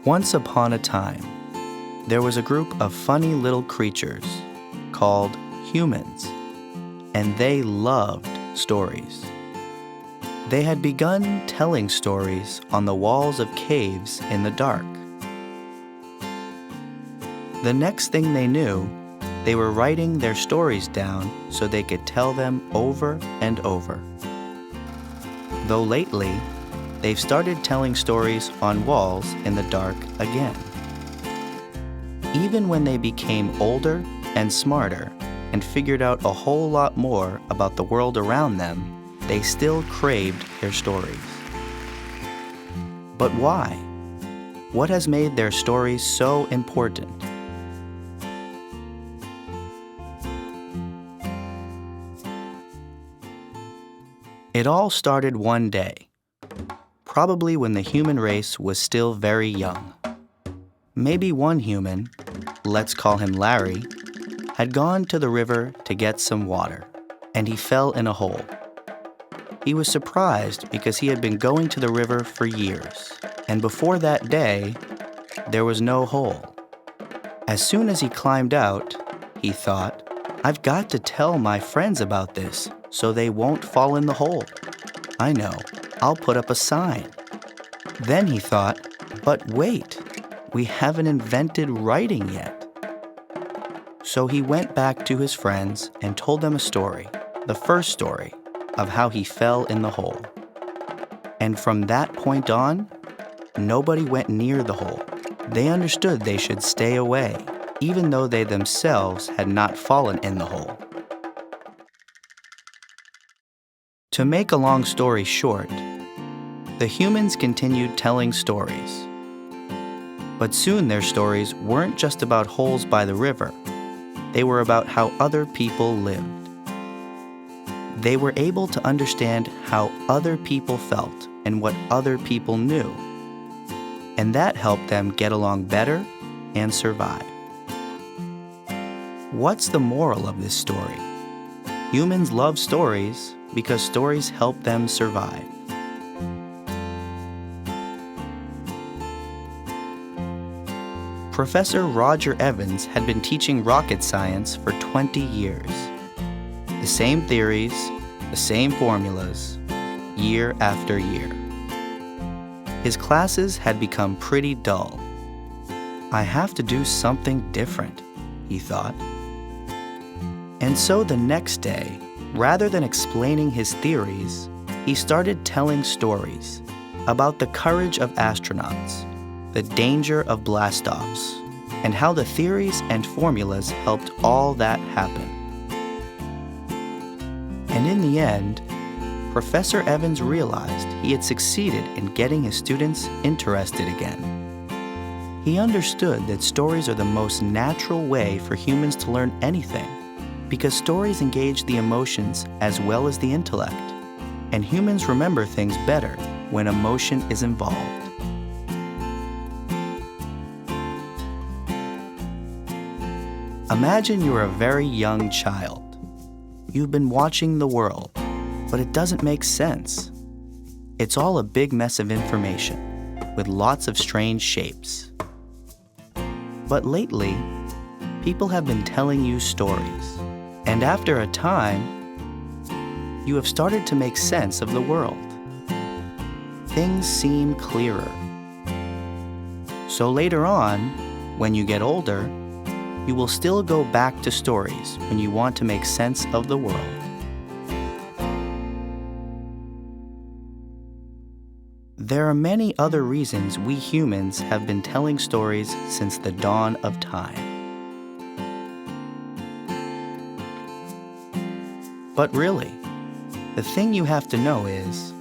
Once upon a time, there was a group of funny little creatures called humans, and they loved stories. They had begun telling stories on the walls of caves in the dark. The next thing they knew, they were writing their stories down so they could tell them over and over. Though lately, they've started telling stories on walls in the dark again. Even when they became older and smarter and figured out a whole lot more about the world around them, they still craved their stories. But why? What has made their stories so important? It all started one day, probably when the human race was still very young. Maybe one human, let's call him Larry, had gone to the river to get some water, and he fell in a hole. He was surprised because he had been going to the river for years, and before that day, there was no hole. As soon as he climbed out, he thought, "I've got to tell my friends about this so they won't fall in the hole. I know, I'll put up a sign." Then he thought, "But wait, we haven't invented writing yet." So he went back to his friends and told them a story, the first story, of how he fell in the hole. And from that point on, nobody went near the hole. They understood they should stay away, even though they themselves had not fallen in the hole. To make a long story short, the humans continued telling stories. But soon their stories weren't just about holes by the river. They were about how other people lived. They were able to understand how other people felt and what other people knew. And that helped them get along better and survive. What's the moral of this story? Humans love stories because stories help them survive. Professor Roger Evans had been teaching rocket science for 20 years. The same theories, the same formulas, year after year. His classes had become pretty dull. "I have to do something different," he thought. And so the next day, rather than explaining his theories, he started telling stories about the courage of astronauts, the danger of blastoffs, and how the theories and formulas helped all that happen. And in the end, Professor Evans realized he had succeeded in getting his students interested again. He understood that stories are the most natural way for humans to learn anything, because stories engage the emotions as well as the intellect, and humans remember things better when emotion is involved. Imagine you're a very young child. You've been watching the world, but it doesn't make sense. It's all a big mess of information, with lots of strange shapes. But lately, people have been telling you stories. And after a time, you have started to make sense of the world. Things seem clearer. So later on, when you get older, you will still go back to stories when you want to make sense of the world. There are many other reasons we humans have been telling stories since the dawn of time. But really, the thing you have to know is,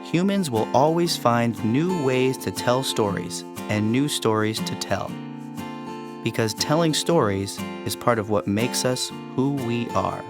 humans will always find new ways to tell stories and new stories to tell. Because telling stories is part of what makes us who we are.